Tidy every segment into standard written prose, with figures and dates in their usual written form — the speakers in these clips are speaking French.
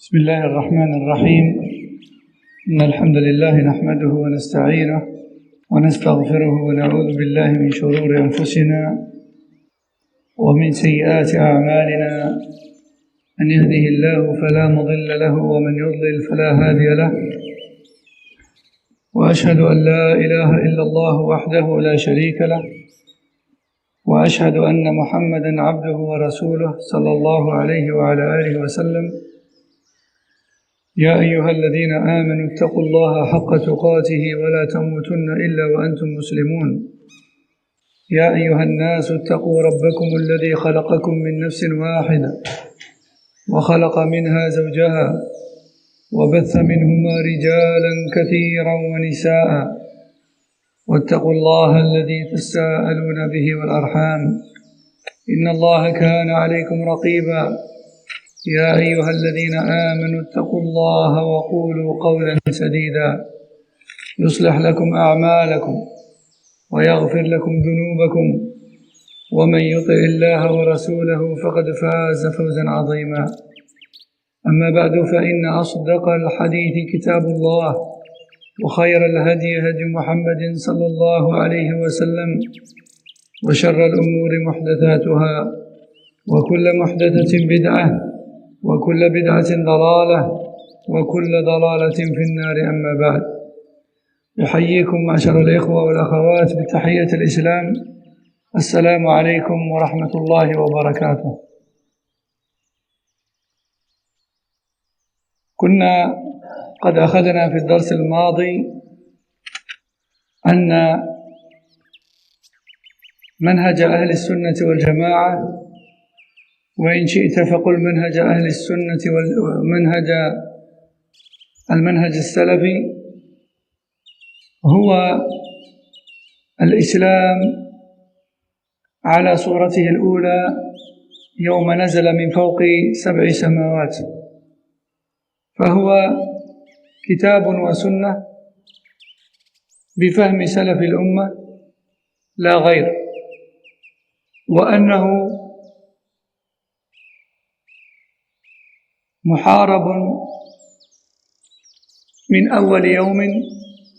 بسم الله الرحمن الرحيم. إن الحمد لله نحمده ونستعينه ونستغفره ونعوذ بالله من شرور أنفسنا ومن سيئات أعمالنا. من يهده الله فلا مضل له ومن يضلل فلا هادي له، وأشهد أن لا إله إلا الله وحده لا شريك له، وأشهد أن محمدًا عبده ورسوله صلى الله عليه وعلى آله وسلم. يا أيها الذين آمنوا اتقوا الله حق تقاته ولا تموتن إلا وأنتم مسلمون. يا أيها الناس اتقوا ربكم الذي خلقكم من نفس واحدة وخلق منها زوجها وبث منهما رجالا كثيرا ونساء، واتقوا الله الذي تساءلون به والأرحام إن الله كان عليكم رقيبا. يا أيها الذين آمنوا اتقوا الله وقولوا قولا سديدا يصلح لكم أعمالكم ويغفر لكم ذنوبكم، ومن يطع الله ورسوله فقد فاز فوزا عظيما. أما بعد، فإن أصدق الحديث كتاب الله، وخير الهدي هدي محمد صلى الله عليه وسلم، وشر الأمور محدثاتها، وكل محدثة بدعة، وكل بدعة ضلالة، وكل ضلالة في النار. أما بعد، أحييكم معشر الإخوة والأخوات بتحية الإسلام. السلام عليكم ورحمة الله وبركاته. كنا قد أخذنا في الدرس الماضي أن منهج أهل السنة والجماعة، وإن شئت فقل منهج أهل السنة المنهج السلفي، هو الإسلام على صورته الأولى يوم نزل من فوق 7 سماوات، فهو كتاب وسنة بفهم سلف الأمة لا غير، وأنه محارب من أول يوم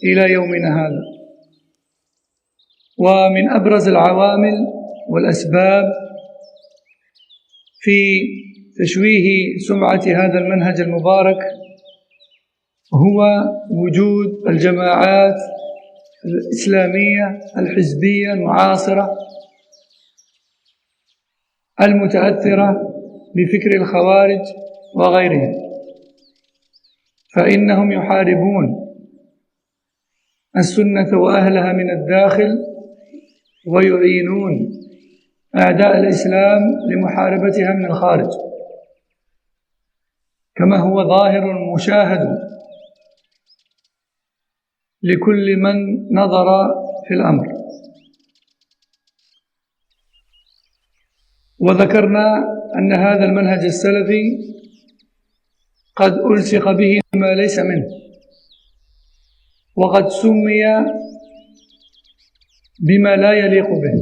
إلى يومنا هذا. ومن أبرز العوامل والأسباب في تشويه سمعة هذا المنهج المبارك هو وجود الجماعات الإسلامية الحزبية المعاصرة المتأثرة بفكر الخوارج وغيرهم، فإنهم يحاربون السنة وأهلها من الداخل، ويعينون أعداء الإسلام لمحاربتها من الخارج، كما هو ظاهر مشاهد لكل من نظر في الأمر. وذكرنا أن هذا المنهج السلفي قد ألصق به ما ليس منه، وقد سمي بما لا يليق به.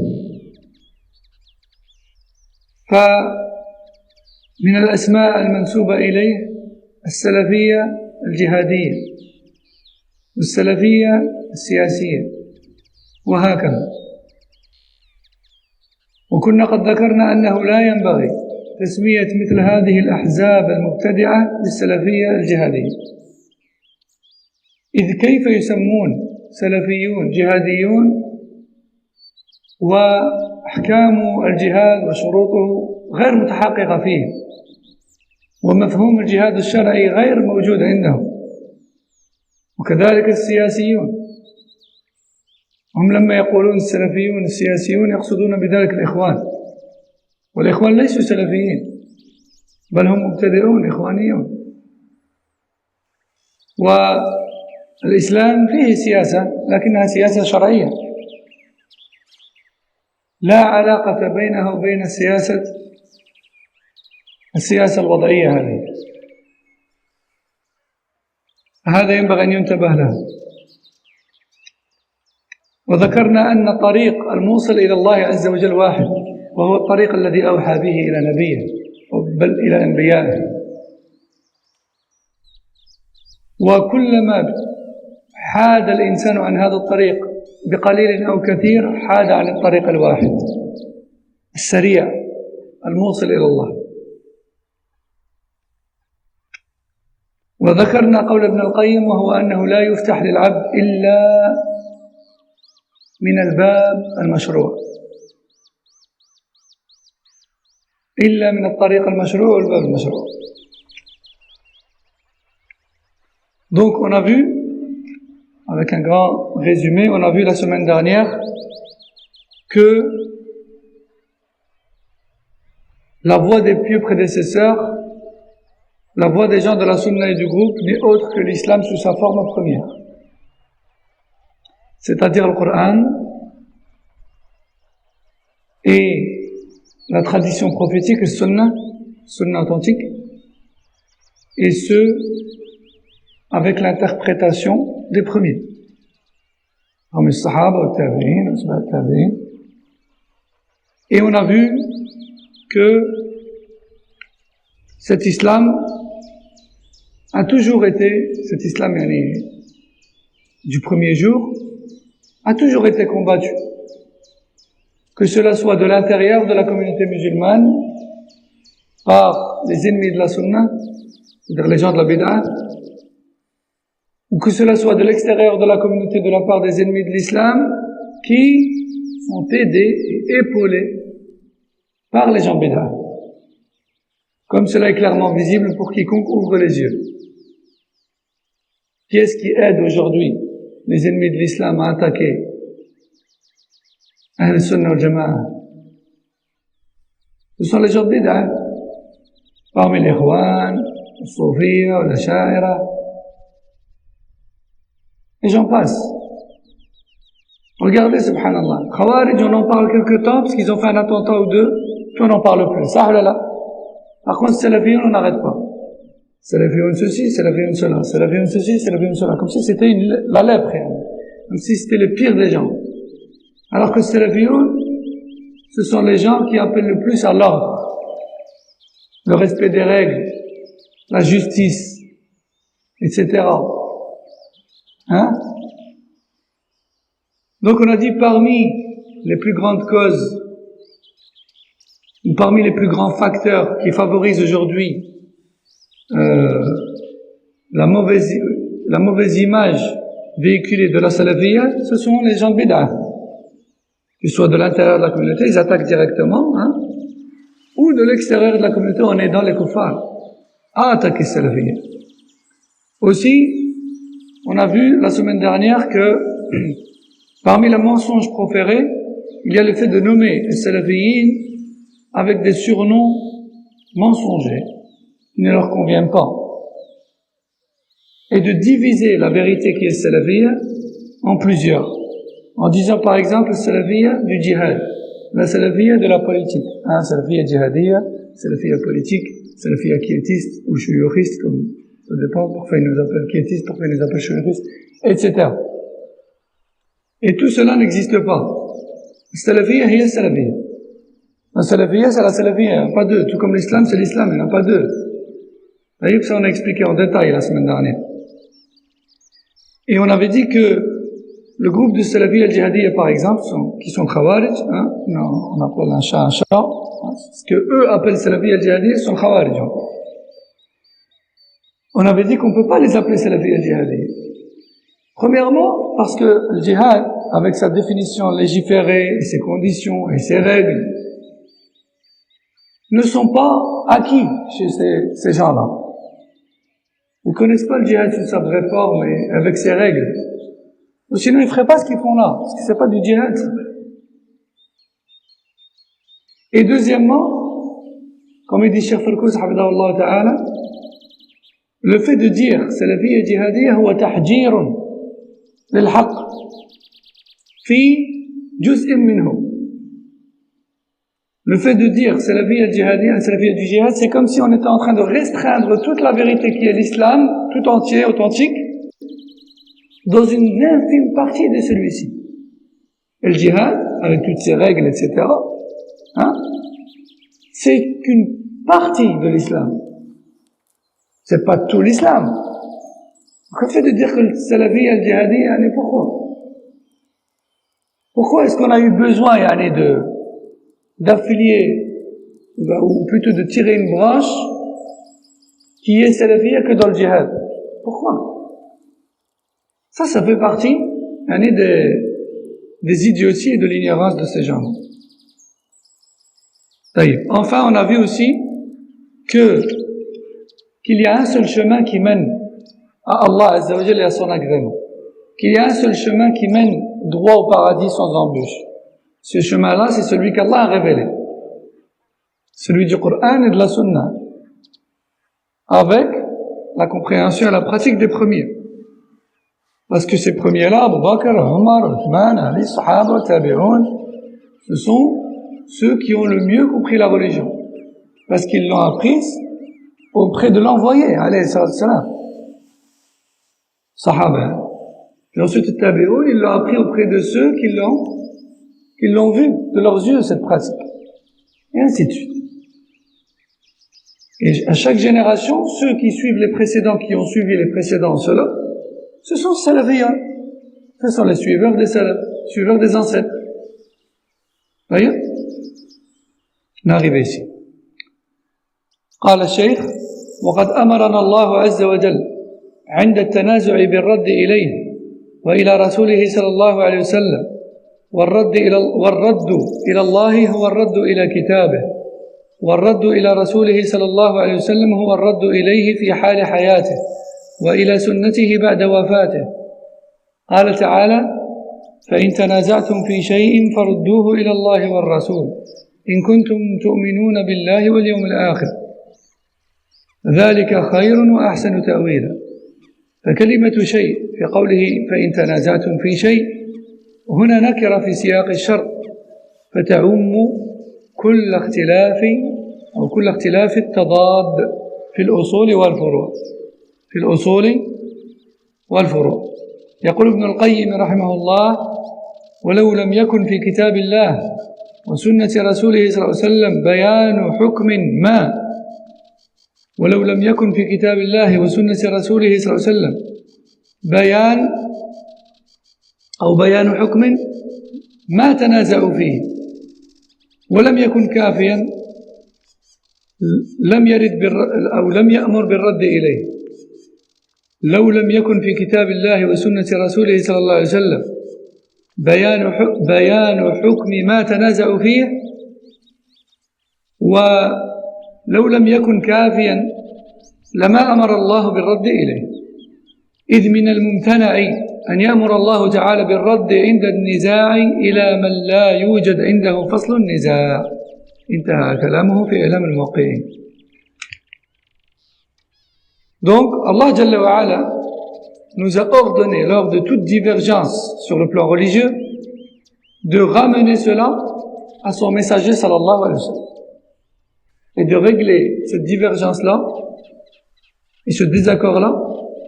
فمن الأسماء المنسوبة إليه السلفية الجهادية، والسلفية السياسية، وهكذا. وكنا قد ذكرنا أنه لا ينبغي تسمية مثل هذه الأحزاب المبتدعة بالسلفية الجهادية، إذ كيف يسمون سلفيون جهاديون وأحكام الجهاد وشروطه غير متحققة فيه، ومفهوم الجهاد الشرعي غير موجود عندهم؟ وكذلك السياسيون، هم لما يقولون السلفيون السياسيون يقصدون بذلك الإخوان، والإخوان ليسوا سلفيين، بل هم مبتدئون إخوانيون. والإسلام فيه سياسة، لكنها سياسة شرعية، لا علاقة بينها وبين السياسة الوضعية هذه. هذا ينبغي أن ينتبه له. وذكرنا أن الطريق الموصل إلى الله عز وجل واحد، وهو الطريق الذي أوحى به إلى نبيه بل إلى أنبيائه. وكلما حاد الإنسان عن هذا الطريق بقليل أو كثير حاد عن الطريق الواحد السريع الموصل إلى الله. وذكرنا قول ابن القيم وهو أنه لا يفتح للعبد إلا من الباب المشروع، إلا من الطريق المشروع والباب المشروع. Donc on a vu, avec un grand résumé, on a vu la semaine dernière que la voie des pieux prédécesseurs, la voie des gens de la sunna et du groupe n'est autre que l'islam sous sa forme première, c'est-à-dire le Coran et la tradition prophétique, le sunna authentique, et ce avec l'interprétation des premiers, comme les Sahaba, les Tabi'in, les Tabi'in. Et on a vu que cet islam a toujours été, cet islam du premier jour, a toujours été combattu. Que cela soit de l'intérieur de la communauté musulmane, par les ennemis de la sunna, c'est-à-dire les gens de la bid'ah, ou que cela soit de l'extérieur de la communauté de la part des ennemis de l'islam, qui sont aidés et épaulés par les gens bid'ah. Comme cela est clairement visible pour quiconque ouvre les yeux. Qui est-ce qui aide aujourd'hui les ennemis de l'islam à attaquer Ahl Sunnah wal Jama'a? Ce sont les gens bid'ah, parmi les Ikhwan, les Soufiyya, les Asha'ira, et j'en passe. Regardez, subhanallah, Khawarij, on en parle quelque temps parce qu'ils ont fait un attentat ou deux, puis on n'en parle plus. Ça, là. Par contre, Salafiyun, on n'arrête pas. Salafiyun ceci, Salafiyun cela, Salafiyun ceci, Salafiyun cela, comme si c'était la lèpre, comme si c'était le pire des gens. Alors que Salafiyun, ce sont les gens qui appellent le plus à l'ordre, le respect des règles, la justice, etc. Hein? Donc on a dit parmi les plus grandes causes, ou parmi les plus grands facteurs qui favorisent aujourd'hui la mauvaise image véhiculée de la salafiyya, ce sont les gens de bid'ah. Qu'ils soient de l'intérieur de la communauté, ils attaquent directement, hein, ou de l'extérieur de la communauté en aidant les kuffars à attaquer la salafiyya. Aussi, on a vu la semaine dernière que parmi les mensonges proférés, il y a le fait de nommer les salafiyyin avec des surnoms mensongers qui ne leur conviennent pas, et de diviser la vérité qui est salafiyya en plusieurs, en disant par exemple salafiyya du djihad, la salafiyya de la politique, hein, salafiyya djihadiyya, salafiyya politique, salafiyya quiétiste ou shuyukhiste, comme ça dépend, parfois ils nous appellent quiétistes, parfois ils nous appellent shuyukhistes, etc. Et tout cela n'existe pas. Salafiyya hiya salafiyya. La salafiyya, c'est la salafiyya, il n'y en a pas deux. Tout comme l'islam, c'est l'islam, il n'y en a pas deux. Vous voyez que ça, on a expliqué en détail la semaine dernière. Et on avait dit que le groupe de salafiyya al-jihadiyya, par exemple, qui sont khawarij, hein, on appelle un chat, hein, ce que eux appellent salafiyya al-jihadiyya, sont khawarij. On avait dit qu'on ne peut pas les appeler salafiyya al-jihadiyya. Premièrement, parce que le djihad, avec sa définition légiférée, et ses conditions et ses règles, ne sont pas acquis chez ces gens-là. Ils ne connaissent pas le djihad sous sa vraie forme et avec ses règles. Sinon, ils ne feraient pas ce qu'ils font là, parce que c'est pas du djihad. Et deuxièmement, comme il dit Cheikh Farkous, hafidahullah ta'ala, le fait de dire salafiyya jihadiyya huwa tahjirun lilhaq fi juz'in minhu. Le fait de dire salafiyya jihadiyya, salafiyya du djihad, c'est comme si on était en train de restreindre toute la vérité qui est l'islam, tout entier, authentique, dans une infime partie de celui-ci. Et le djihad, avec toutes ses règles, etc., hein, c'est qu'une partie de l'islam. C'est pas tout l'islam. Le fait de dire que le salafi al-jihadi, pourquoi? Pourquoi est-ce qu'on a eu besoin d'affilier, ou plutôt de tirer une branche qui est salafiyya que dans le djihad? Pourquoi? Ça fait partie des idioties et de l'ignorance de ces gens. Enfin, on a vu aussi qu'il y a un seul chemin qui mène à Allah Azza wa Jalla et à son agrément. Qu'il y a un seul chemin qui mène droit au paradis sans embûche. Ce chemin-là, c'est celui qu'Allah a révélé. Celui du Coran et de la Sunna. Avec la compréhension et la pratique des premiers. Parce que ces premiers-là, Abu Bakr, Omar, Uthman, Ali, Sahaba, Tabi'un, ce sont ceux qui ont le mieux compris la religion. Parce qu'ils l'ont apprise auprès de l'envoyé, alayhi salam. Sahaba. Et ensuite, le Tabi'un, ils l'ont appris auprès de ceux qui l'ont vu de leurs yeux, cette pratique. Et ainsi de suite. Et à chaque génération, ceux qui suivent les précédents, qui ont suivi les précédents, ceux-là, ce sont salafiyya. Ce sont les suiveurs des salafs, suiveurs des ancêtres. Voyez? On est arrivé ici. قال الشيخ وقد أمرنا الله عز وجل عند التنازع بالرد إليه وإلى رسوله صلى الله عليه وسلم والرد إلى الله هو الرد إلى كتابه والرد إلى رسوله صلى الله عليه وسلم هو الرد إليه في حال حياته وإلى سنته بعد وفاته قال تعالى فإن تنازعتم في شيء فردوه إلى الله والرسول إن كنتم تؤمنون بالله واليوم الآخر ذلك خير وأحسن تأويلا فكلمة شيء في قوله فإن تنازعتم في شيء هنا نكرة في سياق الشرط فتعم كل اختلاف التضاد في الأصول والفروع يقول ابن القيم رحمه الله ولو لم يكن في كتاب الله وسنة رسوله صلى الله عليه وسلم بيان حكم ما ولو لم يكن في كتاب الله وسنة رسوله صلى الله عليه وسلم بيان حكم ما تنازعوا فيه ولم يكن كافيا لم يأمر بالرد إليه لو لم يكن في كتاب الله وسنة رسوله صلى الله عليه وسلم بيان حكم ما تنازعوا فيه ولو لم يكن كافيا لما أمر الله بالرد إليه إذ من الممتنع أن يأمر الله تعالى بالرد عند النزاع إلى من لا يوجد عنده فصل النزاع انتهى كلامه في إعلام الموقعين. Donc Allah Jalla wa Ala nous a ordonné lors de toute divergence sur le plan religieux de ramener cela à son messager sallallahu alayhi wa sallam et de régler cette divergence-là et ce désaccord-là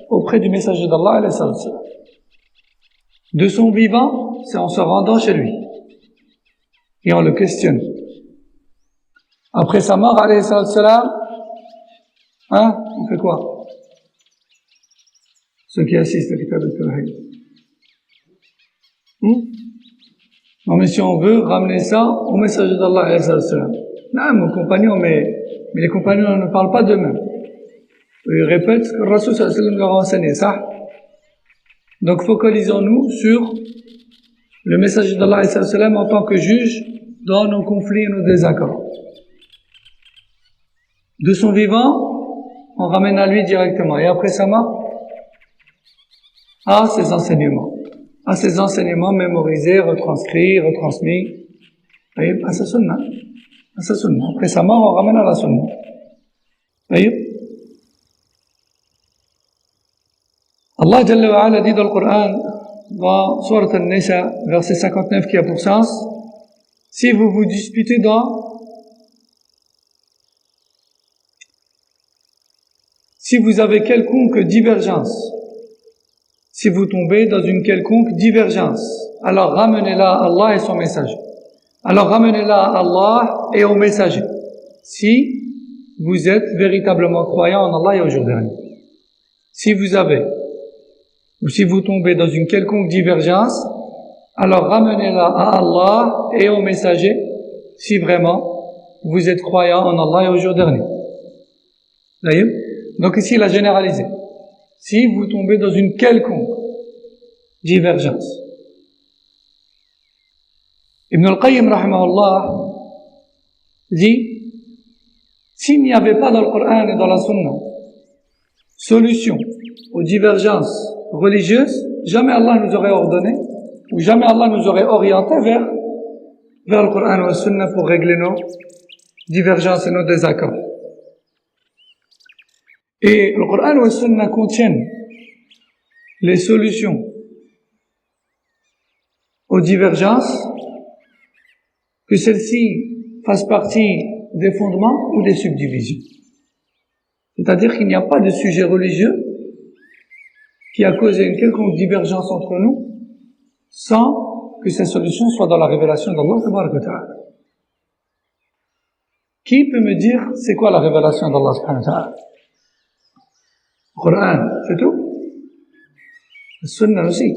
auprès du messager d'Allah alayhi wa sallam. De son vivant, c'est en se rendant chez lui et on le questionne. Après sa mort alayhi wa sallam, on fait quoi? Ceux qui assistent à Kitab al-Tawhid. Non, mais si on veut ramener ça au messager d'Allah alayhi wa sallam. Non, mon compagnon, mais les compagnons ne parlent pas d'eux-mêmes. Ils répètent ce que le Rasul sallallahu alayhi wa sallam leur a enseigné, ça. Donc focalisons-nous sur le messager d'Allah alayhi wa sallam en tant que juge dans nos conflits et nos désaccords. De son vivant, on ramène à lui directement. Et après sa mort, à ses enseignements mémorisés, retranscrits, retransmis, à sa sunna. Après sa mort, on ramène à la sunna. Voyez? Allah Jalla wa Ala dit dans le Coran, dans Surat An-Nisa, verset 59 qui a pour sens, si vous vous disputez si vous avez quelconque divergence, si vous tombez dans une quelconque divergence, alors ramenez-la à Allah et son messager. Alors ramenez-la à Allah et au messager. Si vous êtes véritablement croyant en Allah et au jour dernier. Si vous avez ou si vous tombez dans une quelconque divergence, alors ramenez-la à Allah et au messager, si vraiment vous êtes croyant en Allah et au jour dernier. D'ailleurs, donc ici il a généralisé. Si vous tombez dans une quelconque divergence. Ibn al-Qayyim rahimahullah dit, s'il n'y avait pas dans le Coran et dans la Sunna solution aux divergences religieuses, jamais Allah nous aurait ordonné, ou jamais Allah nous aurait orienté vers le Coran et la Sunna pour régler nos divergences et nos désaccords. Et le Coran et la Sunna contiennent les solutions aux divergences, que celles-ci fassent partie des fondements ou des subdivisions. C'est-à-dire qu'il n'y a pas de sujet religieux qui a causé une quelconque divergence entre nous sans que cette solution soit dans la révélation d'Allah subhanahu wa ta'ala. Qui peut me dire c'est quoi la révélation d'Allah subhanahu wa ta'ala? Le Coran, c'est tout? La Sunna aussi.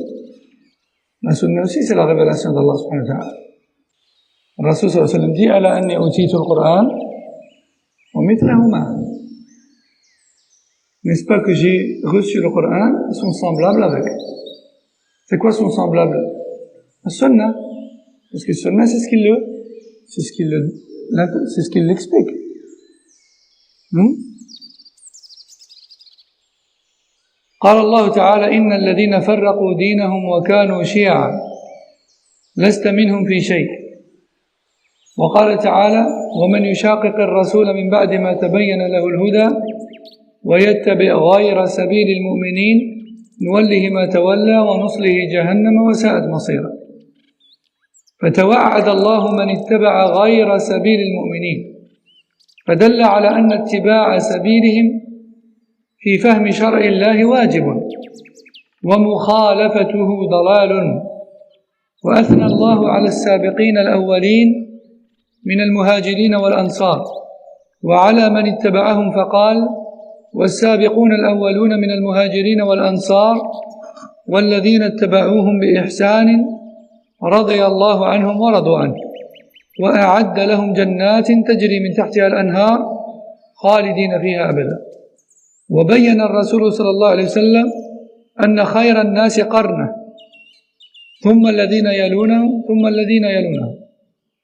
La Sunna aussi, c'est la révélation d'Allah subhanahu wa ta'ala. Le Rasul sallallahu alayhi wa sallam dit, ala anni utitu al-Qur'an wa mithlahu ma'ah. N'est-ce pas que j'ai reçu le Coran, ils sont semblables avec. C'est quoi son semblable? La Sunna. Parce que Sunna, c'est ce qu'il l'explique. قال الله تعالى إن الذين فرقوا دينهم وكانوا شيعا لست منهم في شيء وقال تعالى ومن يشاقق الرسول من بعد ما تبين له الهدى ويتبع غير سبيل المؤمنين نوله ما تولى ونصله جهنم وساءت مصيرا فتوعد الله من اتبع غير سبيل المؤمنين فدل على أن اتباع سبيلهم في فهم شرع الله واجب ومخالفته ضلال وأثنى الله على السابقين الأولين من المهاجرين والأنصار وعلى من اتبعهم فقال والسابقون الأولون من المهاجرين والأنصار والذين اتبعوهم بإحسان رضي الله عنهم ورضوا عنه وأعد لهم جنات تجري من تحتها الأنهار خالدين فيها أبدا وبين الرسول صلى الله عليه وسلم أن خير الناس قرنه ثم الذين يلونهم ثم الذين يلونهم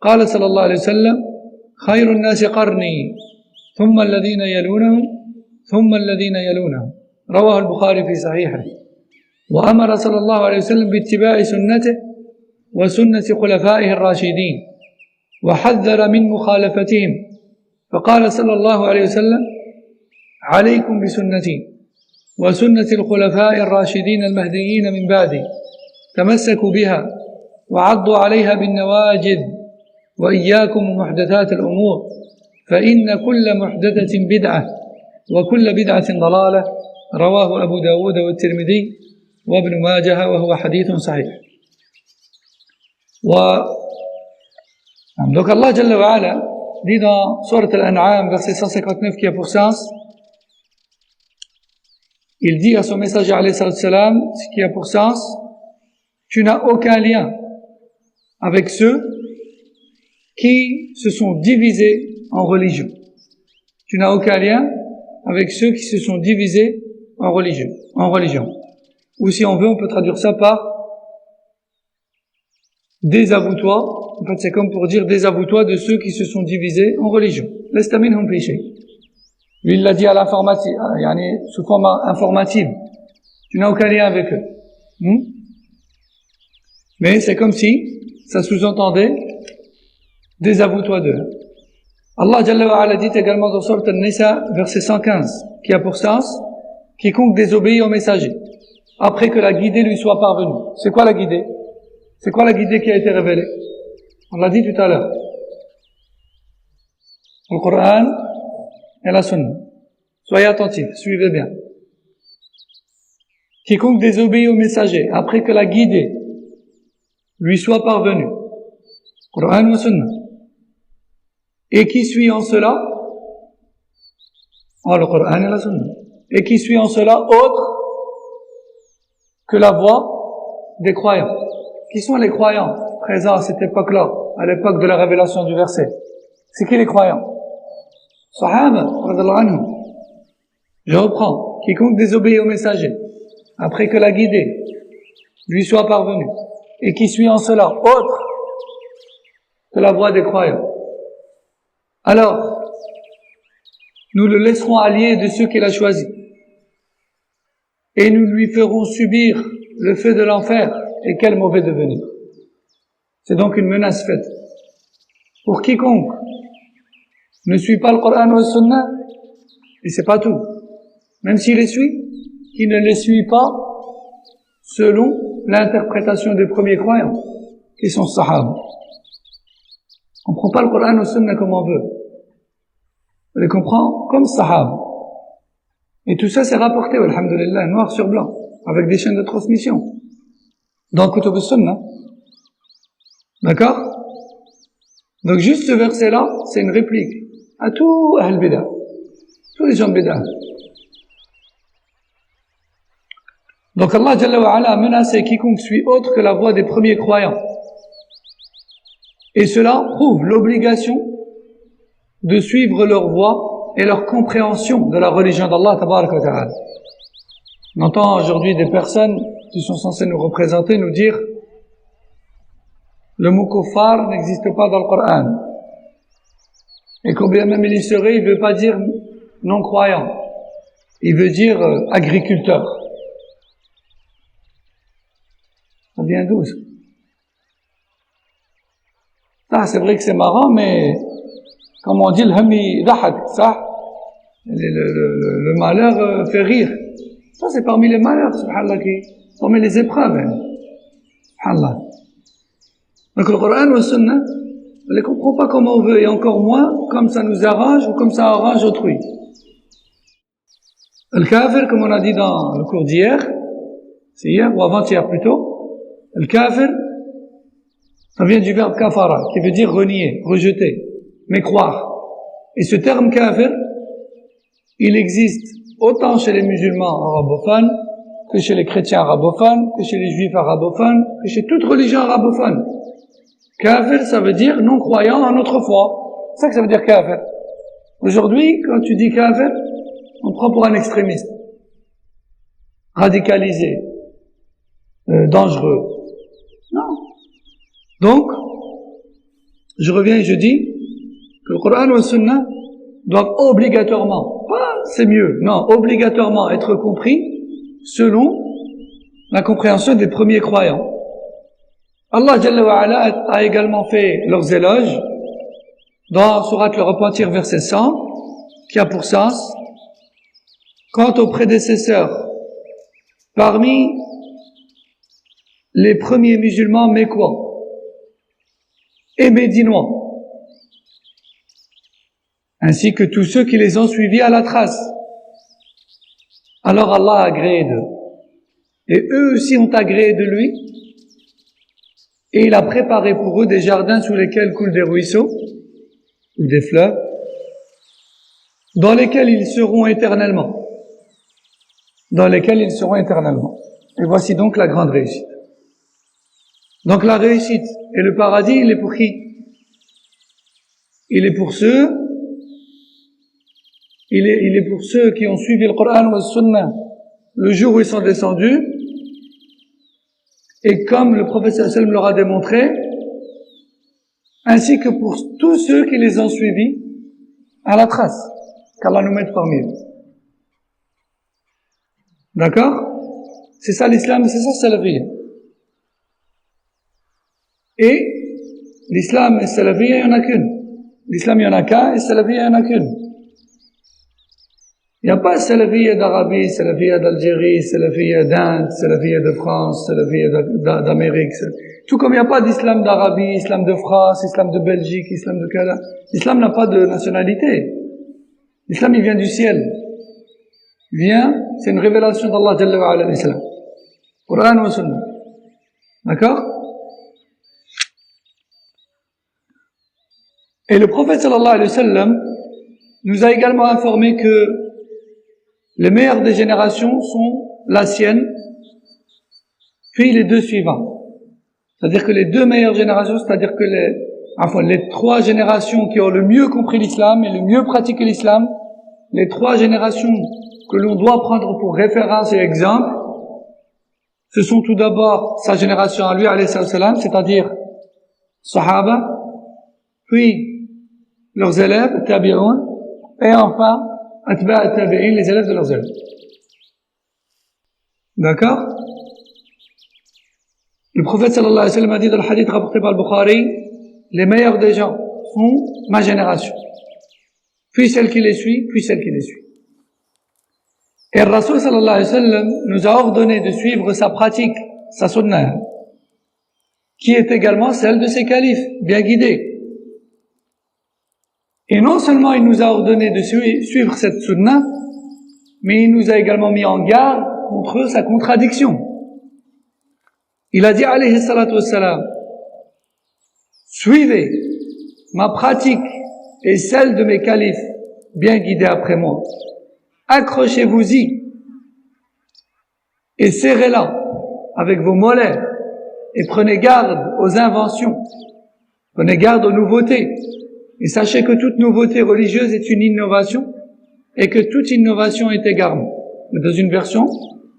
قال صلى الله عليه وسلم خير الناس قرني ثم الذين يلونهم ثم الذين يلونهم رواه البخاري في صحيحه وأمر صلى الله عليه وسلم باتباع سنته وسنة خلفائه الراشدين وحذر من مخالفتهم فقال صلى الله عليه وسلم عليكم بسنتي وسنة الخلفاء الراشدين المهديين من بعدي تمسكوا بها وعضوا عليها بالنواجذ وإياكم ومحدثات الأمور فإن كل محدثة بدعة وكل بدعة ضلالة رواه أبو داود والترمذي وابن ماجه وهو حديث صحيح. Donc Allah Jalla wa Ala dit dans Sourate Al-An'am verset 159 qui a pour sens, il dit à son messager alayhi salam, ce qui a pour sens, tu n'as aucun lien avec ceux qui se sont divisés en religion. Tu n'as aucun lien avec ceux qui se sont divisés en religion. Ou si on veut, on peut traduire ça par désavoue-toi. En fait, c'est comme pour dire désavoue-toi de ceux qui se sont divisés en religion. Lasta minhum fi shay. Lui, il l'a dit à l'informative, sous forme informative. Tu n'as aucun lien avec eux. Mais c'est comme si ça sous-entendait désavoue-toi d'eux. Allah Jalla wa Ala dit également dans Sourate An-Nisa, verset 115, qui a pour sens quiconque désobéit au messager après que la guidée lui soit parvenue. C'est quoi la guidée? C'est quoi la guidée qui a été révélée? On l'a dit tout à l'heure. Le Coran et la Sunna. Soyez attentifs, suivez bien. Quiconque désobéit au messager après que la guidée lui soit parvenue. Coran et Sunna. Et qui suit en cela? Le Coran et la Sunna. Et qui suit en cela autre que la voix des croyants. Qui sont les croyants présents à cette époque-là, à l'époque de la révélation du verset? C'est qui les croyants? Sahaba, radhiyallahu anhum. Je reprends. Quiconque désobéit au messager, après que la guidée lui soit parvenue, et qui suit en cela autre que la voix des croyants, alors nous le laisserons allié de ceux qu'il a choisis, et nous lui ferons subir le feu de l'enfer, et quel mauvais devenir. C'est donc une menace faite. Pour quiconque ne suit pas le Coran ou le Sunna, et c'est pas tout, même s'il les suit, qui ne les suit pas selon l'interprétation des premiers croyants, qui sont Sahaba. On ne prend pas le Coran ou le Sunna comme on veut. On les comprend comme Sahaba. Et tout ça c'est rapporté, alhamdulillah, noir sur blanc, avec des chaînes de transmission, dans Kutub al-Sunnah. D'accord? Donc juste ce verset-là, c'est une réplique à tout Ahl Bida, tous les gens de Bida. Donc Allah Jalla wa Ala a menacé quiconque suit autre que la voix des premiers croyants. Et cela prouve l'obligation de suivre leur voix et leur compréhension de la religion d'Allah Tabarak wa Ta'ala. On entend aujourd'hui des personnes qui sont censées nous représenter nous dire le mot kuffar n'existe pas dans le Coran. Et combien même il y serait, il ne veut pas dire non-croyant. Il veut dire agriculteur. Ça vient d'où ça? Ah, c'est vrai que c'est marrant, mais comme on dit, le hami dahak, ça, le malheur fait rire. Ça, c'est parmi les malheurs, subhanallah, parmi les épreuves, subhanallah. Donc le Coran ou le Sunna, on ne les comprend pas comme on veut, et encore moins comme ça nous arrange ou comme ça arrange autrui. Le kafir, comme on a dit dans le cours d'hier, c'est hier ou avant-hier plutôt, le kafir, ça vient du verbe kafara, qui veut dire renier, rejeter, mécroire. Et ce terme kafir, il existe autant chez les musulmans arabophones, que chez les chrétiens arabophones, que chez les juifs arabophones, que chez toute religion arabophone. Kafir, ça veut dire non-croyant en notre foi. C'est ça que ça veut dire kafir. Aujourd'hui, quand tu dis kafir, on te prend pour un extrémiste, radicalisé, dangereux. Non. Donc, je reviens et je dis que le Coran ou le Sunna doivent obligatoirement, pas c'est mieux, non, obligatoirement être compris selon la compréhension des premiers croyants. Allah Jalla wa Ala a également fait leurs éloges dans Sourate le Repentir verset 100, qui a pour sens: quant aux prédécesseurs parmi les premiers musulmans mécois et médinois, ainsi que tous ceux qui les ont suivis à la trace, alors Allah a agréé d'eux, et eux aussi ont agréé de lui, et il a préparé pour eux des jardins sous lesquels coulent des ruisseaux ou des fleuves, dans lesquels ils seront éternellement. Dans lesquels ils seront éternellement. Et voici donc la grande réussite. Donc la réussite et le paradis, il est pour qui? Il est pour ceux qui ont suivi le Coran ou le Sunna le jour où ils sont descendus, et comme le prophète sallallahu alayhi wa sallam leur a démontré, ainsi que pour tous ceux qui les ont suivis à la trace, qu'Allah nous mette parmi eux. D'accord? C'est ça l'islam, c'est ça salafiyya. Et l'islam et salafiyya, il n'y en a qu'une. L'islam, il n'y en a qu'un, et salafiyya, il n'y en a qu'une. Il n'y a pas salafiyya d'Arabie, salafiyya d'Algérie, salafiyya d'Inde, salafiyya de France, salafiyya d'Amérique. Tout comme il n'y a pas d'islam d'Arabie, islam de France, islam de Belgique, islam de Canada. L'islam n'a pas de nationalité. L'islam, il vient du ciel. C'est une révélation d'Allah Jalla wa Ala, l'islam. Coran ou Sunna. D'accord? Et le prophète sallallahu alayhi wa sallam nous a également informé que les meilleures des générations sont la sienne puis les deux suivants. C'est-à-dire que les deux meilleures générations, c'est-à-dire que les trois générations qui ont le mieux compris l'islam et le mieux pratiqué l'islam, les trois générations que l'on doit prendre pour référence et exemple, ce sont tout d'abord sa génération à lui, alayhi salam, c'est-à-dire Sahaba, puis leurs élèves, Tabi'un, et enfin, Atba' Tabi'in, les élèves de leurs élèves. D'accord? Le prophète sallallahu alayhi wa sallam a dit dans le hadith rapporté par le Bukhari, les meilleurs des gens sont ma génération, puis celle qui les suit, puis celle qui les suit. Et le Rasul sallallahu alayhi wa sallam nous a ordonné de suivre sa pratique, sa sunnah, qui est également celle de ses califes, bien guidés. Et non seulement il nous a ordonné de suivre cette sunnah, mais il nous a également mis en garde contre sa contradiction. Il a dit, alayhi salatu wassalam, suivez ma pratique et celle de mes califes, bien guidés après moi. Accrochez-vous-y et serrez-la avec vos mollets et prenez garde aux inventions, prenez garde aux nouveautés et sachez que toute nouveauté religieuse est une innovation et que toute innovation est égarement. Mais dans une version,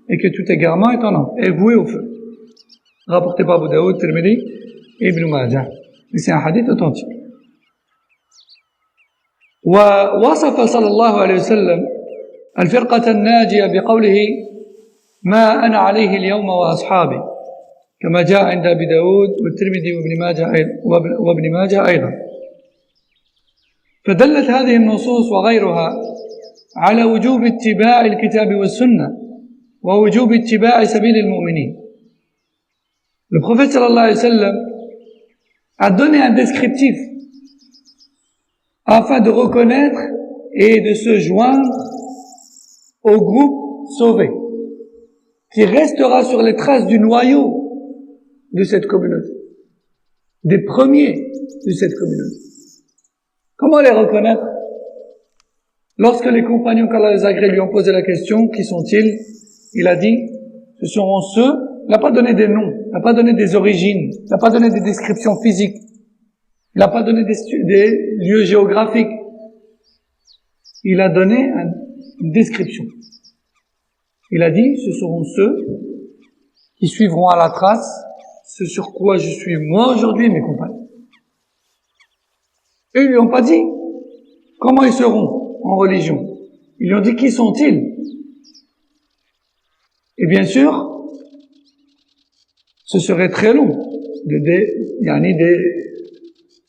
et que tout égarement est en enfer, est voué au feu. Rapporté par Abu Daoud, Tirmidhi et Ibn Majah. Et c'est un hadith authentique. ووصف صلى الله عليه وسلم الفرقة الناجية بقوله ما أنا عليه اليوم وأصحابي كما جاء عند أبي داود والترمذي وابن ماجه أيضا. فدلت هذه النصوص وغيرها على وجوب اتباع الكتاب والسنة ووجوب اتباع سبيل المؤمنين. Le prophète sallallahu alayhi wa sallam a donné un descriptif afin de reconnaître et de se joindre au groupe sauvé qui restera sur les traces du noyau de cette communauté, des premiers de cette communauté. Comment les reconnaître? Lorsque les compagnons qu'Allah les agrée lui ont posé la question, qui sont-ils? Il a dit, ce seront ceux, il n'a pas donné des noms, il n'a pas donné des origines, il n'a pas donné des descriptions physiques, il n'a pas donné des lieux géographiques. Il a donné une description. Il a dit, ce seront ceux qui suivront à la trace ce sur quoi je suis moi aujourd'hui et mes compagnons. Et ils lui ont pas dit comment ils seront en religion. Ils lui ont dit qui sont-ils? Et bien sûr, ce serait très long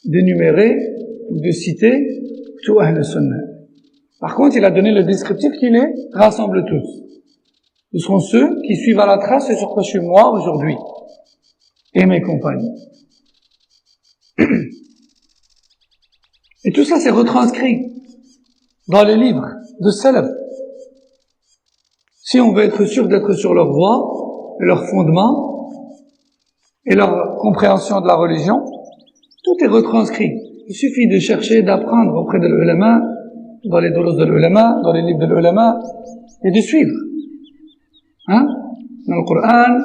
d'énumérer ou de citer tout Ahl Sunnah. Par contre, il a donné le descriptif qui les rassemble tous. Ce seront ceux qui suivent à la trace ce sur quoi je suis moi aujourd'hui et mes compagnons. Et tout ça c'est retranscrit dans les livres de Salaf. Si on veut être sûr d'être sur leur voie et leur fondement et leur compréhension de la religion, tout est retranscrit. Il suffit de chercher, d'apprendre auprès de l'ulama, dans les dolos de l'ulama, dans les livres de l'ulama, et de suivre. Dans le Coran,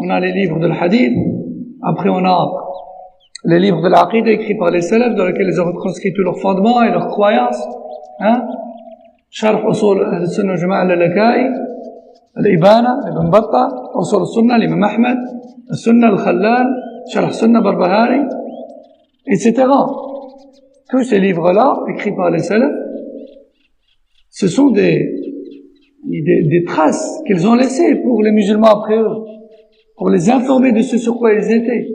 on a les livres de l'hadith, après on a les livres de l'aqida écrits par les salafs, dans lesquels ils ont retranscrit tous leurs fondements et leurs croyances. Sharh usul al-sunnah al-jama'a al-laka'i, al-ibana, ibn Battah, usul al-sunnah, l'imam Ahmed, al-sunnah al-khallal, sharh sunnah barbahari, etc. Tous ces livres-là, écrits par les salafs, ce sont des traces qu'ils ont laissées pour les musulmans après eux, pour les informer de ce sur quoi ils étaient,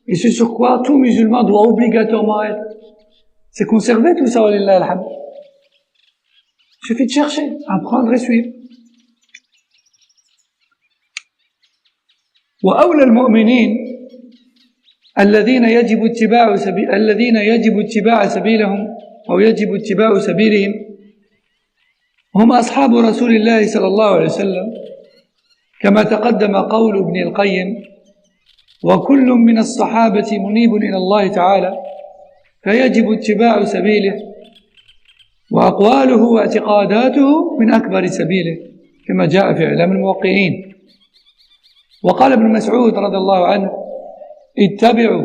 et ce sur quoi tout musulman doit obligatoirement être. C'est conserver tout ça, walillah alhamd. Il suffit de chercher, apprendre et suivre. وأولى المؤمنين الذين يجب اتباع سبيلهم أو يجب اتباع سبيلهم هم أصحاب رسول الله صلى الله عليه وسلم كما تقدم قول ابن القيم وكل من الصحابة منيب إلى الله تعالى فيجب اتباع سبيله وأقواله واعتقاداته من أكبر سبيله كما جاء في إعلام الموقعين. وقال ابن مسعود رضي الله عنه اتبعوا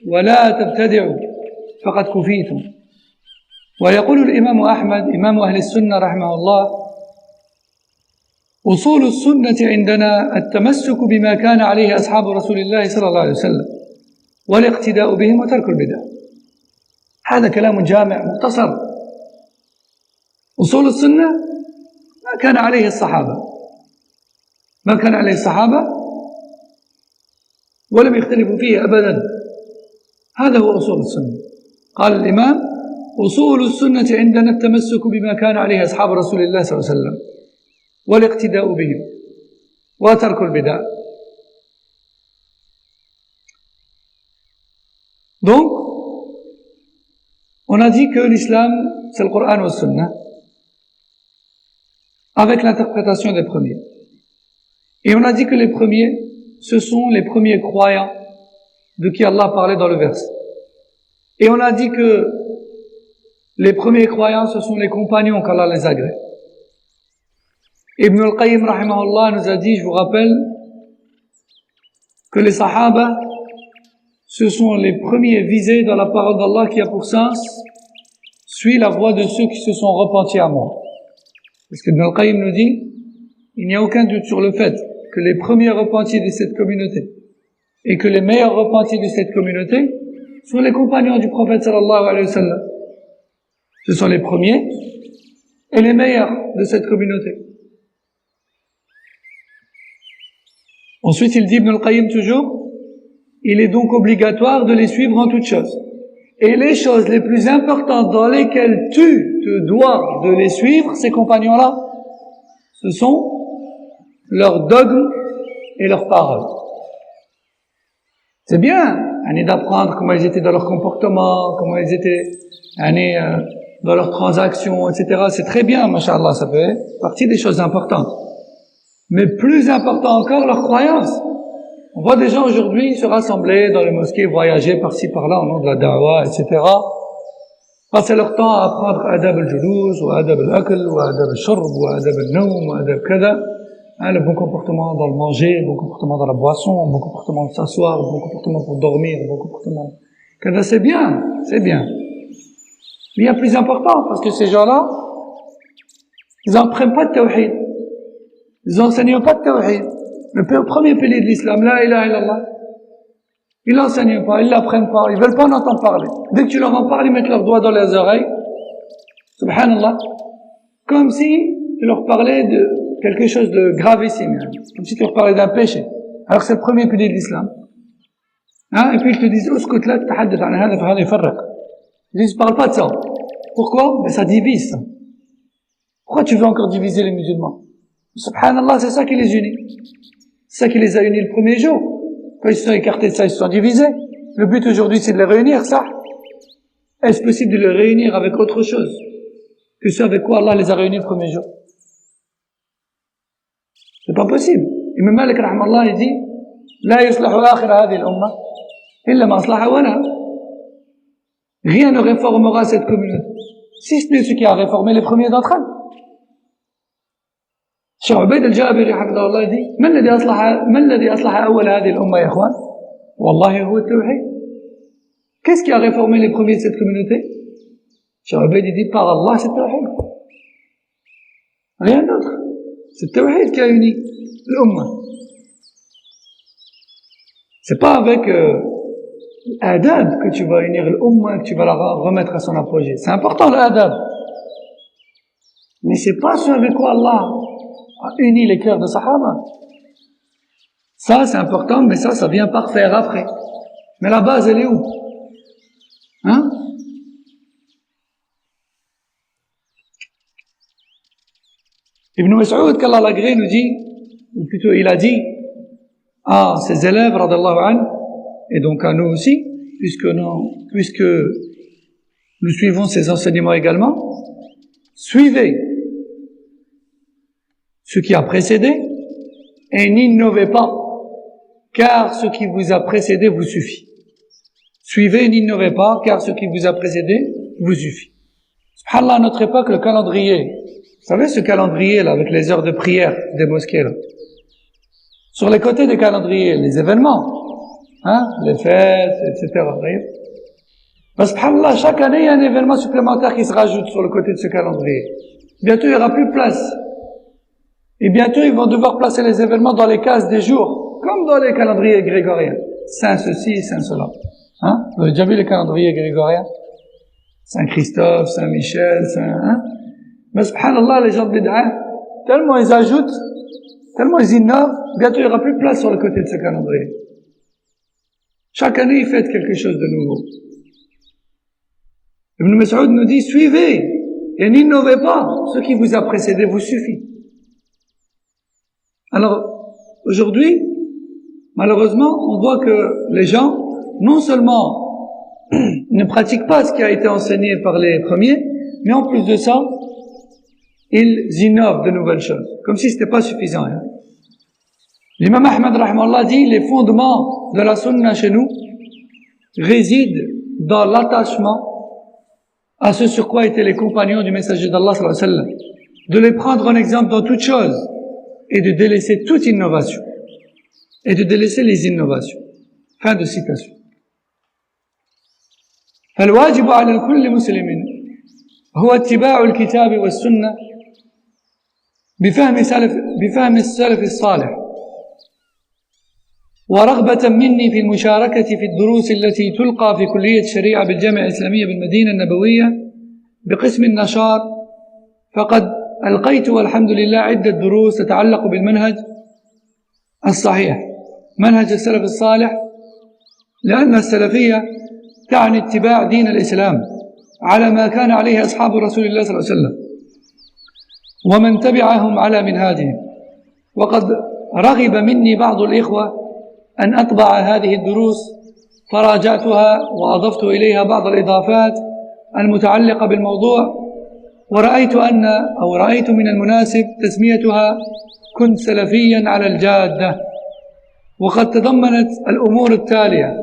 ولا تبتدعوا فقد كفيتم. ويقول الإمام أحمد إمام أهل السنة رحمه الله أصول السنة عندنا التمسك بما كان عليه أصحاب رسول الله صلى الله عليه وسلم والاقتداء بهم وترك البدع. هذا كلام جامع مختصر. أصول السنة ما كان عليه الصحابة، ما كان عليه الصحابة ولم يختلفوا فيه أبدا. هذا هو أصول السنة. قال الإمام أصول السنة عندنا التمسك بما كان عليه أصحاب رسول الله صلى الله عليه وسلم والاقتداء بهم وترك البدع. Donc, on a dit que l'islam, c'est le Coran ou le Sunna, avec l'interprétation des premiers. Et on a dit que les premiers, ce sont les premiers croyants de qui Allah parlait dans le verset. Et on a dit que les premiers croyants, ce sont les compagnons qu'Allah les agrée. Ibn al-Qayyim, rahimahullah, nous a dit, je vous rappelle, que les sahaba, ce sont les premiers visés dans la parole d'Allah qui a pour sens « Suis la voie de ceux qui se sont repentis à moi ». Parce que Ibn al-Qayyim nous dit « Il n'y a aucun doute sur le fait que les premiers repentis de cette communauté et que les meilleurs repentis de cette communauté sont les compagnons du prophète sallallahu alayhi wa sallam. Ce sont les premiers et les meilleurs de cette communauté. » Ensuite, il dit Ibn al-Qayyim toujours il est donc obligatoire de les suivre en toutes choses. Et les choses les plus importantes dans lesquelles tu te dois de les suivre, ces compagnons-là, ce sont leurs dogmes et leurs paroles. C'est bien d'apprendre comment ils étaient dans leur comportement, comment ils étaient dans leurs transactions, etc. C'est très bien, mashallah, ça fait partie des choses importantes. Mais plus important encore, leur croyance. On voit des gens aujourd'hui se rassembler dans les mosquées, voyager par-ci par-là au nom de la da'wah, etc. Passer leur temps à apprendre adab al-julus, ou adab al-akl, ou adab al-shurb, ou adab al-nawm, ou adab kada. Le bon comportement dans le manger, le bon comportement dans la boisson, le bon comportement de s'asseoir, le bon comportement pour dormir, le bon comportement... Kada, c'est bien, c'est bien. Mais il y a plus important, parce que ces gens-là, ils n'apprennent pas de tawhid. Ils n'enseignent pas de tawhid. Le premier pilier de l'islam, la ilaha illallah, ils l'enseignent pas, ils l'apprennent pas, ils veulent pas en entendre parler. Dès que tu leur en parles, ils mettent leurs doigts dans les oreilles. Subhanallah. Comme si tu leur parlais de quelque chose de gravissime. Comme si tu leur parlais d'un péché. Alors que c'est le premier pilier de l'islam. Et puis ils te disent, uskut la tahaddath an hadha fa hadha yufarriq. Ils disent, parle pas de ça. Pourquoi? Mais ça divise, ça. Pourquoi tu veux encore diviser les musulmans? Subhanallah, c'est ça qui les unit. C'est ça qui les a unis le premier jour. Quand ils se sont écartés de ça, ils se sont divisés. Le but aujourd'hui, c'est de les réunir, ça. Est-ce possible de les réunir avec autre chose que ce avec quoi Allah les a réunis le premier jour? C'est pas possible. Imam Malik, rahmallah, il dit, La yuslahu akhir hadhihi al-umma, illa ma aslaha wala. Rien ne réformera cette communauté, si ce n'est ce qui a réformé les premiers d'entre elles. Cheikh Ubayd al-Jabiri hafidahullah dit ما الذي أصلح أول هذه الأمة يا إخوان والله هو التوحيد. Qu'est-ce qui a réformé les premiers de cette communauté? Cheikh Ubayd dit par Allah, c'est le tawhid, rien d'autre. C'est le tawhid qui a uni l'umma. C'est pas avec l'adab que tu vas unir l'umma, que tu vas la remettre à son apogée. C'est important l'adab, mais c'est pas ce avec quoi Allah a uni les cœurs de Sahaba. Ça, c'est important, mais ça vient par faire après. Mais la base, elle est où? Ibn Mas'ud, qu'Allah l'agrée, nous dit, ou plutôt il a dit à ses élèves, radallahu anhu, et donc à nous aussi, puisque nous suivons ses enseignements également, suivez ce qui a précédé et n'innovez pas, car ce qui vous a précédé vous suffit. Suivez et n'innovez pas, car ce qui vous a précédé vous suffit. Subhanallah, à notre époque, le calendrier, vous savez ce calendrier là avec les heures de prière des mosquées là, sur les côtés des calendriers, les événements, les fêtes, etc. Mais subhanallah, chaque année, il y a un événement supplémentaire qui se rajoute sur le côté de ce calendrier. Bientôt, il n'y aura plus de place. Et bientôt, ils vont devoir placer les événements dans les cases des jours, comme dans les calendriers grégoriens. Saint ceci, Saint cela. Vous avez déjà vu les calendriers grégoriens? Saint Christophe, Saint Michel, Mais subhanallah, les gens de bid'a, tellement ils ajoutent, tellement ils innovent, bientôt il n'y aura plus de place sur le côté de ce calendrier. Chaque année, ils fêtent quelque chose de nouveau. Ibn Mas'ud nous dit, suivez et n'innovez pas. Ce qui vous a précédé vous suffit. Alors, aujourd'hui, malheureusement, on voit que les gens, non seulement ne pratiquent pas ce qui a été enseigné par les premiers, mais en plus de ça, ils innovent de nouvelles choses, comme si c'était pas suffisant. L'imam Ahmad, rahimahullah, dit, les fondements de la sunna chez nous résident dans l'attachement à ce sur quoi étaient les compagnons du messager d'Allah, sallallahu alayhi wa sallam, de les prendre en exemple dans toutes choses, et de délaisser toute innovation, et de délaisser les innovations. Fin de citation. فالواجب على كل مسلم هو اتباع الكتاب والسنة بفهم السلف الصالح، ورغبة مني في المشاركة في الدروس التي تلقى في كلية الشريعة بالجامعة الإسلامية بالمدينة النبوية بقسم النشاط، فقد ألقيت والحمد لله عدة دروس تتعلق بالمنهج الصحيح، منهج السلف الصالح، لأن السلفية تعني اتباع دين الإسلام على ما كان عليه أصحاب رسول الله صلى الله عليه وسلم ومن تبعهم على منهاجهم. وقد رغب مني بعض الإخوة أن أطبع هذه الدروس، فراجعتها وأضفت إليها بعض الإضافات المتعلقة بالموضوع، ورأيت من المناسب تسميتها كنت سلفيا على الجادة. وقد تضمنت الأمور التالية: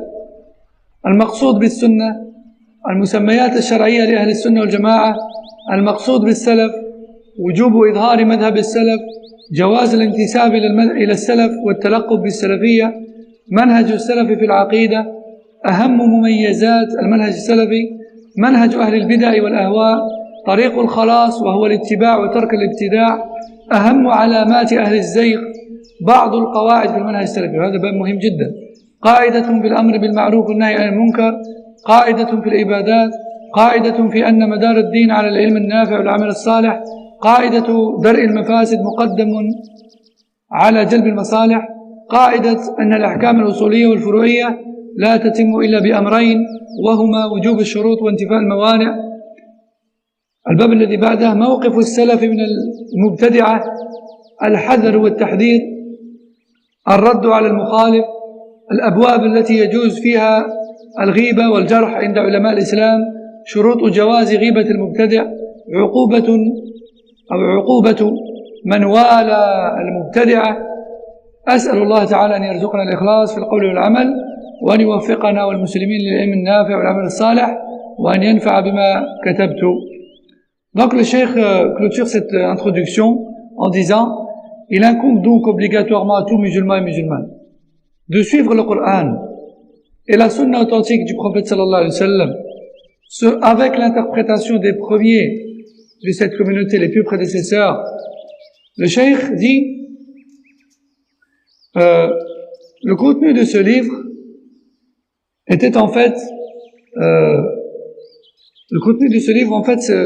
المقصود بالسنة، المسميات الشرعية لأهل السنة والجماعة، المقصود بالسلف، وجوب إظهار مذهب السلف، جواز الانتساب إلى السلف والتلقب بالسلفية، منهج السلف في العقيدة، أهم مميزات المنهج السلفي، منهج أهل البدع والأهواء، طريق الخلاص وهو الاتباع وترك الابتداع، أهم علامات أهل الزيغ، بعض القواعد في المنهج السلفي. هذا باب مهم جدا. قاعدة في الأمر بالمعروف والنهي عن المنكر، قاعدة في العبادات، قاعدة في أن مدار الدين على العلم النافع والعمل الصالح، قاعدة درء المفاسد مقدم على جلب المصالح، قاعدة أن الأحكام الأصولية والفروعية لا تتم إلا بأمرين، وهما وجوب الشروط وانتفاء الموانع. الباب الذي بعده موقف السلف من المبتدعة، الحذر والتحذير، الرد على المخالف، الأبواب التي يجوز فيها الغيبة والجرح عند علماء الإسلام، شروط جواز غيبة المبتدع، عقوبة من والى المبتدعة. أسأل الله تعالى أن يرزقنا الإخلاص في القول والعمل، وأن يوفقنا والمسلمين للعلم النافع والعمل الصالح، وأن ينفع بما كتبت. Donc le cheikh clôture cette introduction en disant: il incombe donc obligatoirement à tout musulman et musulmane de suivre le Coran et la sunna authentique du prophète sallallahu alayhi wa sallam, avec l'interprétation des premiers de cette communauté, les plus prédécesseurs. Le cheikh dit le contenu de ce livre était en fait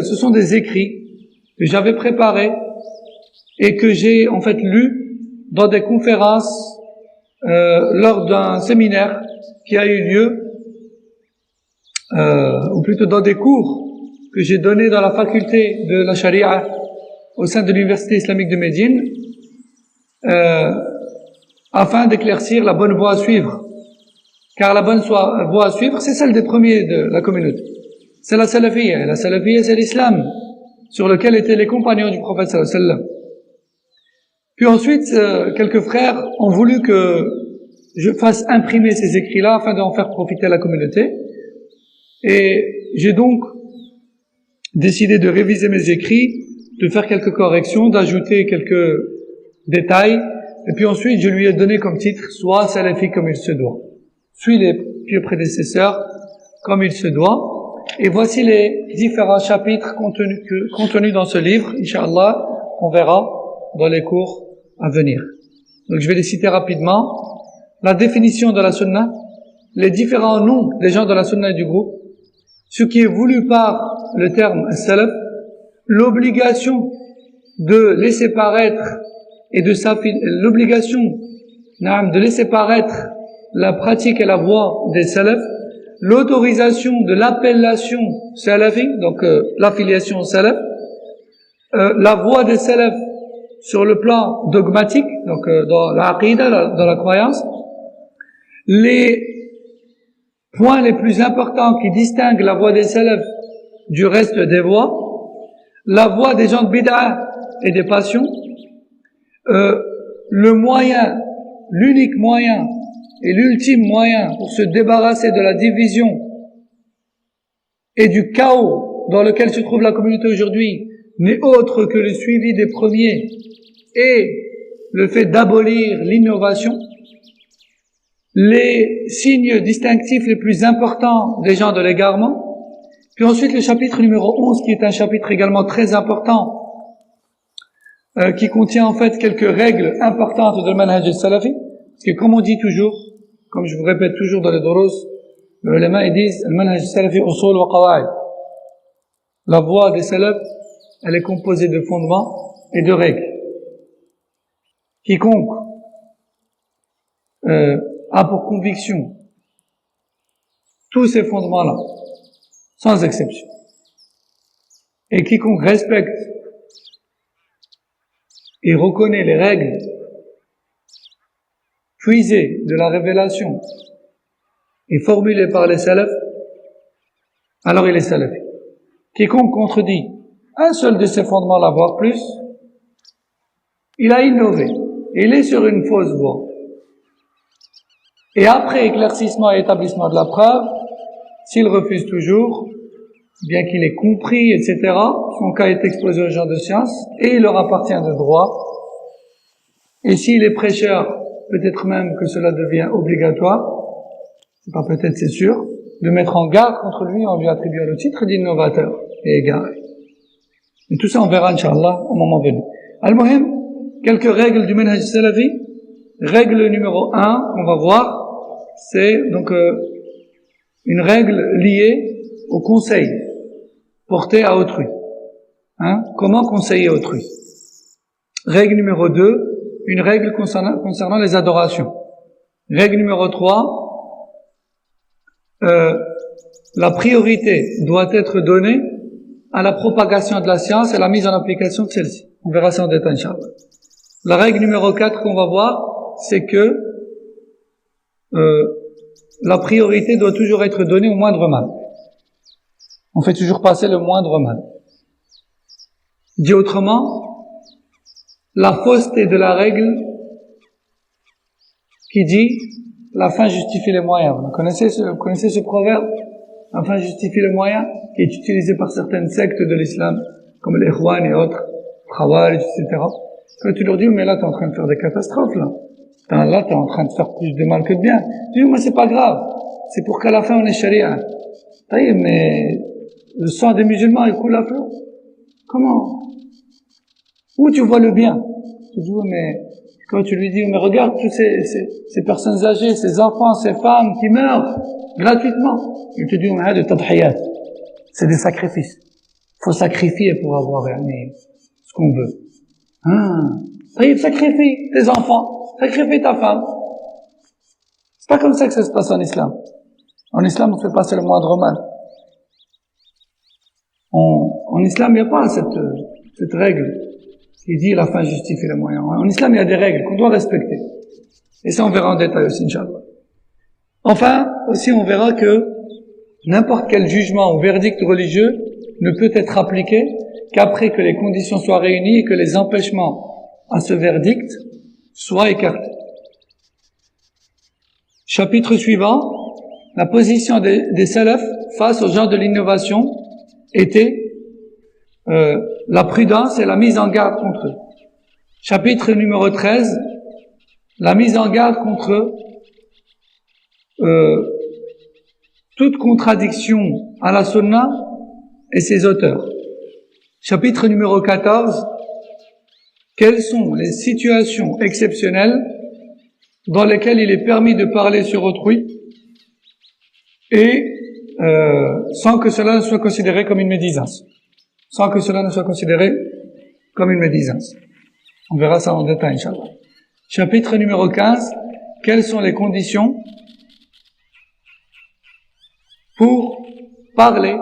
ce sont des écrits que j'avais préparés et que j'ai en fait lus dans des conférences lors d'un séminaire qui a eu lieu, ou plutôt dans des cours que j'ai donnés dans la faculté de la Sharia au sein de l'Université islamique de Médine, afin d'éclaircir la bonne voie à suivre. Car la bonne voie à suivre, c'est celle des premiers de la communauté. C'est la salafiyya. Et la salafiyya, c'est l'islam sur lequel étaient les compagnons du prophète sallallahu alayhi wa sallam. Puis ensuite, quelques frères ont voulu que je fasse imprimer ces écrits-là afin d'en faire profiter la communauté. Et j'ai donc décidé de réviser mes écrits, de faire quelques corrections, d'ajouter quelques détails et puis ensuite je lui ai donné comme titre « Sois salafi comme il se doit ». Suis les pieux prédécesseurs comme il se doit. Et voici les différents chapitres contenus dans ce livre, Inch'Allah, qu'on verra dans les cours à venir. Donc je vais les citer rapidement. La définition de la sunna, les différents noms des gens de la sunna et du groupe, ce qui est voulu par le terme salaf, l'obligation de laisser paraître et l'obligation de laisser paraître la pratique et la voie des salaf, l'autorisation de l'appellation salafi, donc l'affiliation salaf, la voie des salaf sur le plan dogmatique, donc dans la aqida, dans la croyance, les points les plus importants qui distinguent la voie des salaf du reste des voies, la voie des gens de bid'a et des passions, le moyen, l'unique moyen et l'ultime moyen pour se débarrasser de la division et du chaos dans lequel se trouve la communauté aujourd'hui n'est autre que le suivi des premiers et le fait d'abolir l'innovation. Les signes distinctifs les plus importants des gens de l'égarement. Puis ensuite le chapitre numéro 11 qui est un chapitre également très important qui contient en fait quelques règles importantes de manhaj al-salafi. Parce que comme on dit toujours, comme je vous répète toujours dans les doros, les ulama ils disent le manhaj al-salafi usul wa qawa'id. La voie des salafs, elle est composée de fondements et de règles. Quiconque a pour conviction tous ces fondements-là, sans exception, et quiconque respecte et reconnaît les règles puisées de la révélation et formulées par les salafs, alors il est salafi. Quiconque contredit un seul de ces fondements-là, voire plus, il a innové, il est sur une fausse voie. Et après éclaircissement et établissement de la preuve, s'il refuse toujours, bien qu'il ait compris, etc., son cas est exposé aux gens de science, et il leur appartient de droit. Et s'il est prêcheur, peut-être même que cela devient obligatoire, c'est pas peut-être, c'est sûr, de mettre en garde contre lui en lui attribuant le titre d'innovateur et égaré. Et tout ça on verra, Inch'Allah, au moment venu. Al-Muhim, quelques règles du manhaj salafi. Règle numéro 1, qu'on va voir, c'est donc une règle liée au conseil porté à autrui. Comment conseiller autrui? Règle numéro 2, une règle concernant les adorations. Règle numéro 3, la priorité doit être donnée à la propagation de la science et la mise en application de celle-ci. On verra ça en détail, Inch'Allah. La règle numéro 4 qu'on va voir, c'est que la priorité doit toujours être donnée au moindre mal. On fait toujours passer le moindre mal. Dit autrement, la fausseté de la règle qui dit la fin justifie les moyens. Vous connaissez ce proverbe? La fin justifie les moyens, qui est utilisé par certaines sectes de l'islam, comme les Ikhwan et autres, Khawarij, etc. Quand tu leur dis, mais là, t'es en train de faire des catastrophes, là. Là, t'es en train de faire plus de mal que de bien. Tu dis, mais c'est pas grave. C'est pour qu'à la fin, on ait charia. Mais le sang des musulmans, il coule à flot. Comment? Où tu vois le bien? Tu dis, mais quand tu lui dis, mais regarde tous ces personnes âgées, ces enfants, ces femmes qui meurent gratuitement. Il te dit, mais de tadhiyat. C'est des sacrifices. Faut sacrifier pour avoir ce qu'on veut. Sacrifie tes enfants, sacrifie ta femme. C'est pas comme ça que ça se passe en islam. En islam, on fait passer le moindre mal. En islam, il n'y a pas cette règle qui dit la fin justifie les moyens. En islam, il y a des règles qu'on doit respecter. Et ça, on verra en détail aussi, Inch'Allah. Enfin, aussi, on verra que n'importe quel jugement ou verdict religieux ne peut être appliqué qu'après que les conditions soient réunies et que les empêchements à ce verdict soient écartés. Chapitre suivant, la position des salafs face aux gens de l'innovation était la prudence et la mise en garde contre eux. Chapitre numéro 13, la mise en garde contre toute contradiction à la sunna et ses auteurs. Chapitre numéro 14. Quelles sont les situations exceptionnelles dans lesquelles il est permis de parler sur autrui et sans que cela ne soit considéré comme une médisance. Sans que cela ne soit considéré comme une médisance. On verra ça en détail, Inch'Allah. Chapitre numéro 15. Quelles sont les conditions pour parler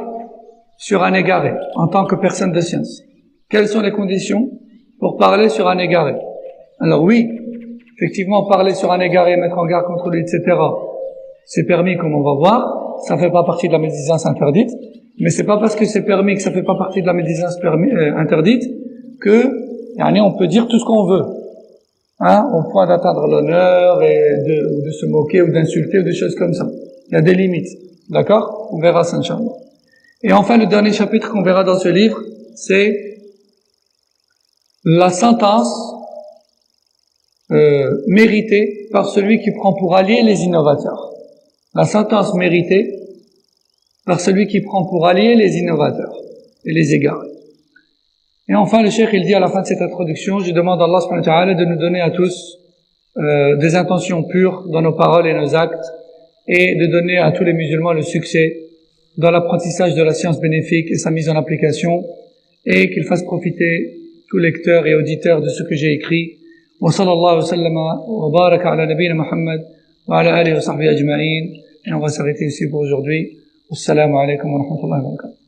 sur un égaré en tant que personne de science? Quelles sont les conditions pour parler sur un égaré? Alors oui, effectivement, parler sur un égaré, mettre en garde contre lui, etc., c'est permis comme on va voir. Ça fait pas partie de la médisance interdite. Mais c'est pas parce que c'est permis que ça fait pas partie de la médisance interdite que, on peut dire tout ce qu'on veut. Au point d'atteindre l'honneur et de se moquer ou d'insulter ou des choses comme ça. Il y a des limites. D'accord? On verra ça, Inch'Allah. Et enfin, le dernier chapitre qu'on verra dans ce livre, c'est la sentence méritée par celui qui prend pour allié les innovateurs. La sentence méritée par celui qui prend pour allié les innovateurs et les égarés. Et enfin, le cheikh, il dit à la fin de cette introduction, je demande à Allah subhanahu wa ta'ala de nous donner à tous des intentions pures dans nos paroles et nos actes, et de donner à tous les musulmans le succès dans l'apprentissage de la science bénéfique et sa mise en application, et qu'il fasse profiter tous lecteurs et auditeurs de ce que j'ai écrit. Wa sallallahu wa sallama wa baraka ala nabina Muhammad wa ala alihi wa sahbihi ajma'in. Et on va s'arrêter ici pour aujourd'hui. Assalamu alaikum wa rahmatullahi wa barakatuh.